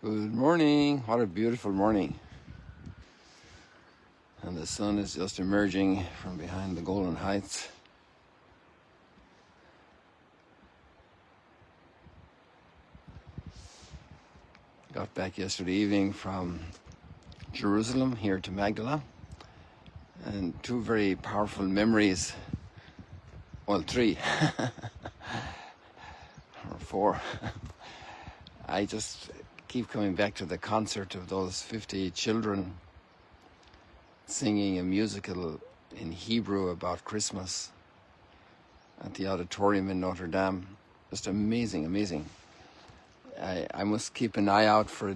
Good morning. What a beautiful morning. And the sun is just emerging from behind the Golden Heights. Got back yesterday evening from Jerusalem here to Magdala. And two very powerful memories. Well, three. Or four. I just keep coming back to the concert of those 50 children singing a musical in Hebrew about Christmas at the auditorium in Notre Dame. Just amazing, amazing. I must keep an eye out for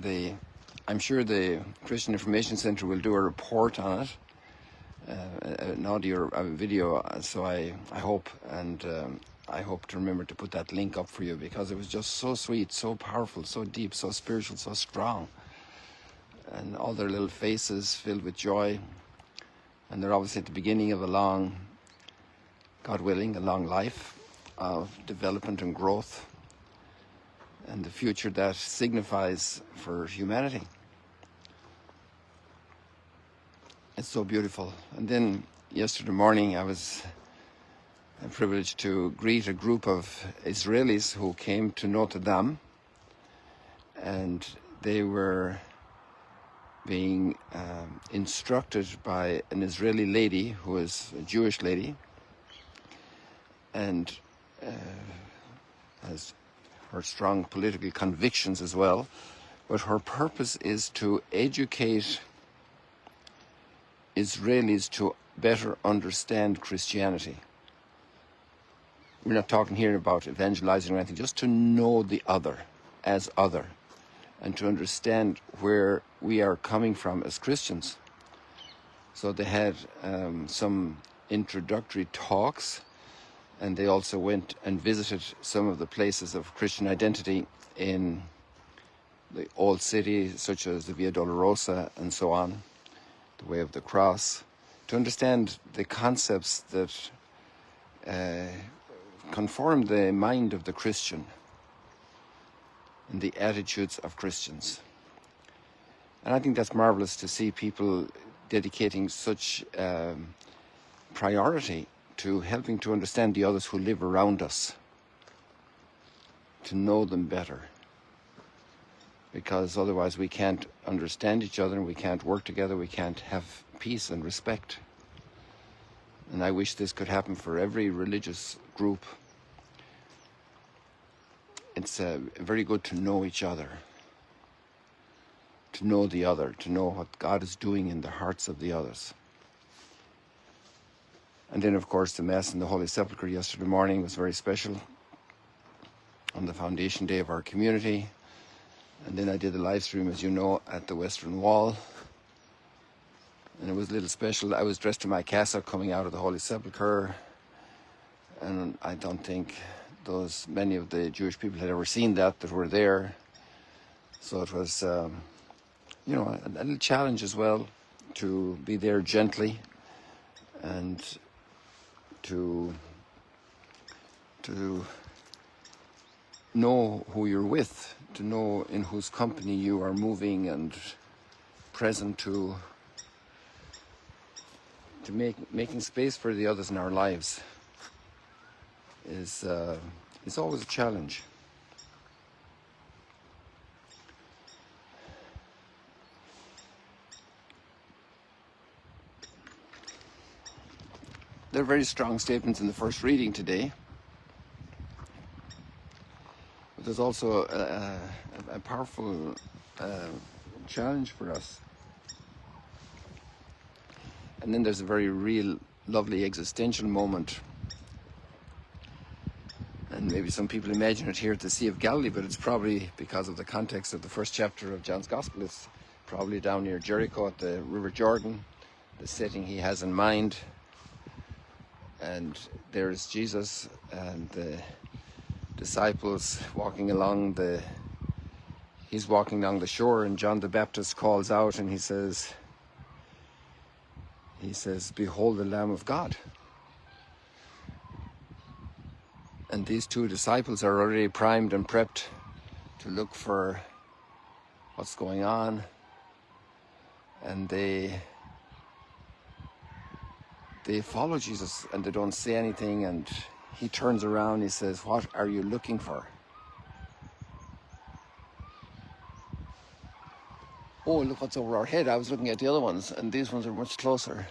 I'm sure the Christian Information Center will do a report on it, an audio, a video, so I hope, and I hope to remember to put that link up for you, because it was just so sweet, so powerful, so deep, so spiritual, so strong. And all their little faces filled with joy. And they're obviously at the beginning of a long, God willing, a long life of development and growth, and the future that signifies for humanity. It's so beautiful. And then yesterday morning I was privileged to greet a group of Israelis who came to Notre Dame, and they were being instructed by an Israeli lady who is a Jewish lady, and has her strong political convictions as well, but her purpose is to educate Israelis to better understand Christianity. We're not talking here about evangelizing or anything, just to know the other as other, and to understand where we are coming from as Christians. So they had some introductory talks, and they also went and visited some of the places of Christian identity in the old city, such as the Via Dolorosa and so on, the Way of the Cross, to understand the concepts that conform the mind of the Christian and the attitudes of Christians. And I think that's marvelous to see people dedicating such priority to helping to understand the others who live around us, to know them better, because otherwise we can't understand each other, and we can't work together, we can't have peace and respect. And I wish this could happen for every religious group. It's very good to know each other, to know the other, to know what God is doing in the hearts of the others. And then, of course, the Mass in the Holy Sepulchre yesterday morning was very special, on the foundation day of our community. And then I did the live stream, as you know, at the Western Wall. And it was a little special. I was dressed in my cassock coming out of the Holy Sepulchre, and I don't think many of the Jewish people had ever seen that were there. So it was, a little challenge as well, to be there gently and to know who you're with, to know in whose company you are moving and present, to making space for the others in our lives is always a challenge. There are very strong statements in the first reading today, but there's also a powerful challenge for us. And then there's a very real, lovely existential moment. And maybe some people imagine it here at the Sea of Galilee, but it's probably because of the context of the first chapter of John's Gospel. It's probably down near Jericho at the River Jordan, the setting he has in mind. And there's Jesus and the disciples walking along he's walking along the shore, and John the Baptist calls out and he says, "Behold the Lamb of God." And these two disciples are already primed and prepped to look for what's going on, and they follow Jesus and they don't say anything, and he turns around, he says, "What are you looking for?" Oh, look what's over our head. I was looking at the other ones, and these ones are much closer.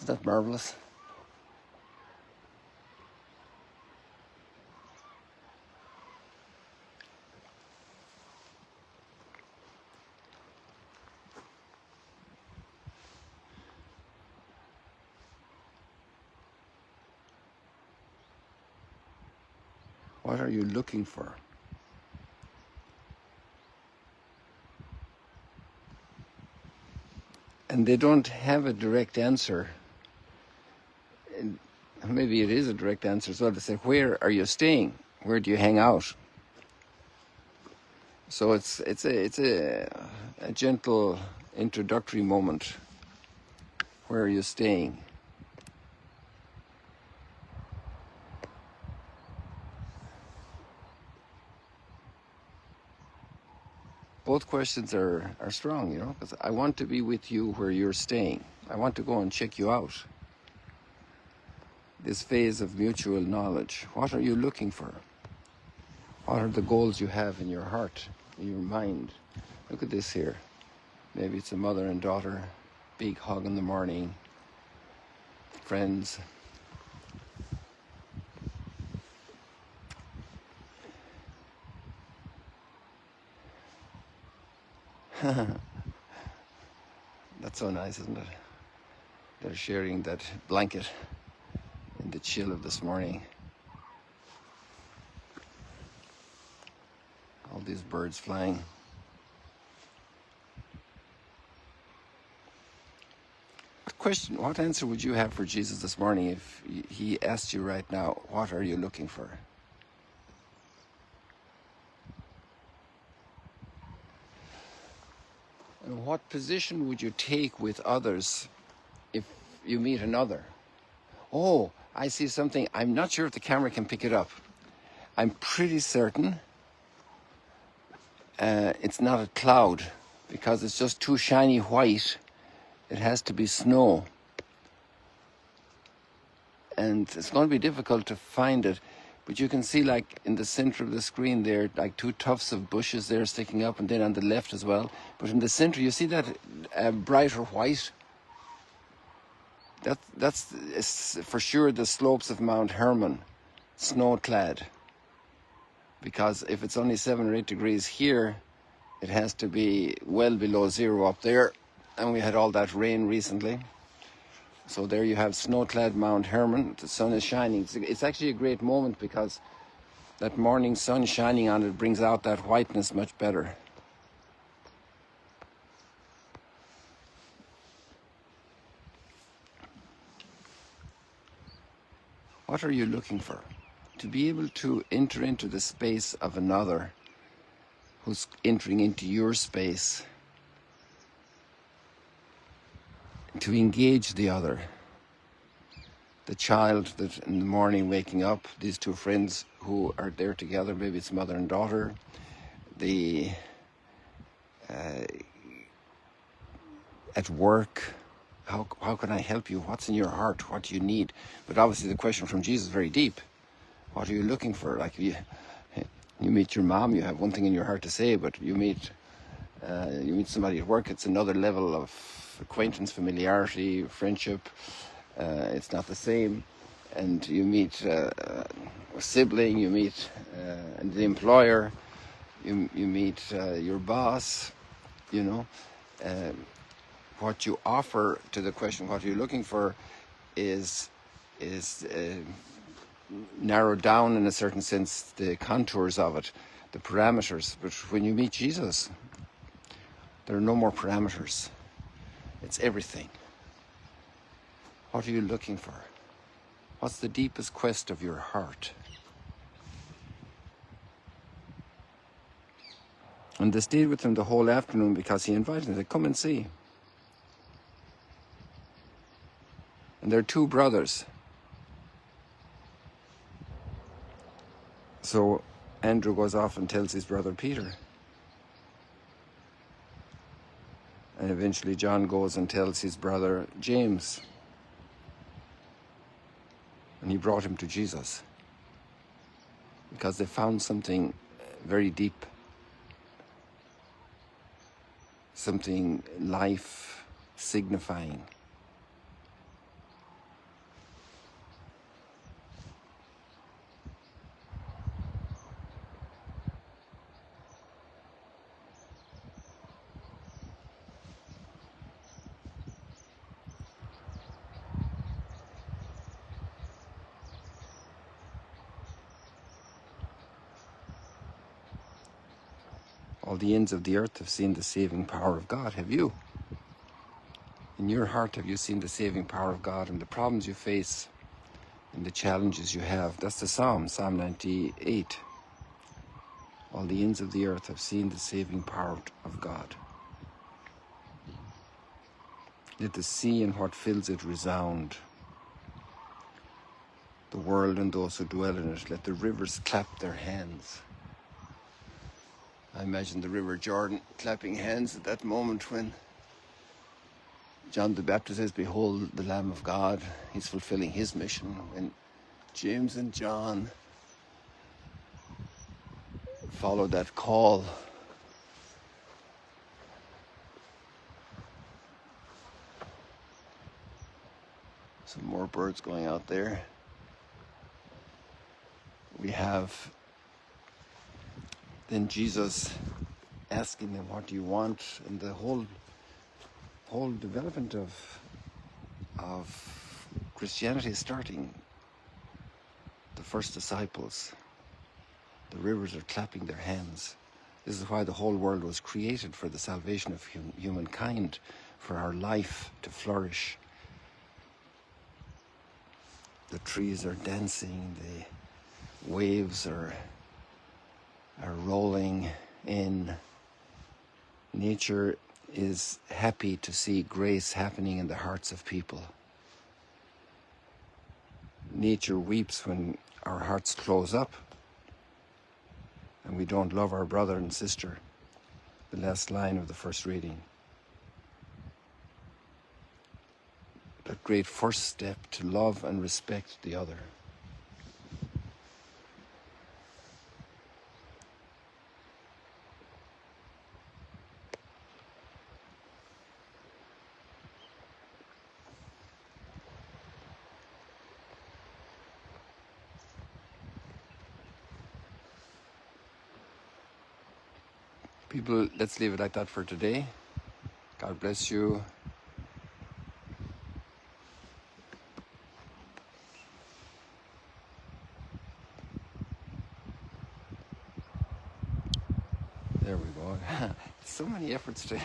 Isn't that marvelous? What are you looking for? And they don't have a direct answer. And maybe it is a direct answer as well. They say, "Where are you staying? Where do you hang out?" So it's a gentle introductory moment. Where are you staying? Both questions are strong, you know, because I want to be with you where you're staying. I want to go and check you out. This phase of mutual knowledge. What are you looking for? What are the goals you have in your heart, in your mind? Look at this here. Maybe it's a mother and daughter, big hug in the morning, friends. That's so nice, isn't it? They're sharing that blanket in the chill of this morning. All these birds flying. What answer would you have for Jesus this morning if he asked you right now, what are you looking for? And what position would you take with others if you meet another? Oh, I see something. I'm not sure if the camera can pick it up. I'm pretty certain it's not a cloud because it's just too shiny white. It has to be snow. And it's going to be difficult to find it. But you can see, like, in the center of the screen there, like two tufts of bushes there sticking up, and then on the left as well. But in the center, you see that brighter white? That's for sure the slopes of Mount Hermon, snow-clad. Because if it's only 7 or 8 degrees here, it has to be well below zero up there. And we had all that rain recently. So there you have snow-clad Mount Hermon. The sun is shining. It's actually a great moment because that morning sun shining on it brings out that whiteness much better. What are you looking for? To be able to enter into the space of another who's entering into your space. To engage the other. The child that in the morning waking up, these two friends who are there together, maybe it's mother and daughter, at work, how can I help you? What's in your heart? What do you need? But obviously the question from Jesus is very deep. What are you looking for? Like you meet your mom, you have one thing in your heart to say, but you meet somebody at work, it's another level of acquaintance, familiarity, friendship. It's not the same. And you meet a sibling, you meet the employer, you meet your boss, you know. What you offer to the question, what are you looking for, is narrowed down in a certain sense, the contours of it, the parameters. But when you meet Jesus, there are no more parameters. It's everything. What are you looking for? What's the deepest quest of your heart? And they stayed with him the whole afternoon because he invited them to come and see. And they're two brothers. So Andrew goes off and tells his brother Peter. And eventually John goes and tells his brother James. And he brought him to Jesus. Because they found something very deep. Something life signifying. All the ends of the earth have seen the saving power of God. Have you? In your heart, have you seen the saving power of God and the problems you face and the challenges you have? That's the Psalm, Psalm 98. All the ends of the earth have seen the saving power of God. Let the sea and what fills it resound. The world and those who dwell in it. Let the rivers clap their hands. I imagine the River Jordan clapping hands at that moment when John the Baptist says, "Behold the Lamb of God." He's fulfilling his mission. When James and John follow that call, some more birds going out there. We have then Jesus asking them, "What do you want?" And the whole development of Christianity is starting. The first disciples, the rivers are clapping their hands. This is why the whole world was created, for the salvation of humankind, for our life to flourish. The trees are dancing, the waves are rolling in. Nature is happy to see grace happening in the hearts of people. Nature weeps when our hearts close up and we don't love our brother and sister. The last line of the first reading. That great first step to love and respect the other. People, let's leave it like that for today. God bless you. There we go. So many efforts to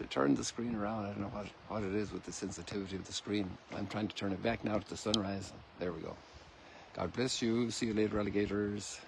turn the screen around. I don't know what it is with the sensitivity of the screen. I'm trying to turn it back now to the sunrise. There we go. God bless you. See you later, alligators.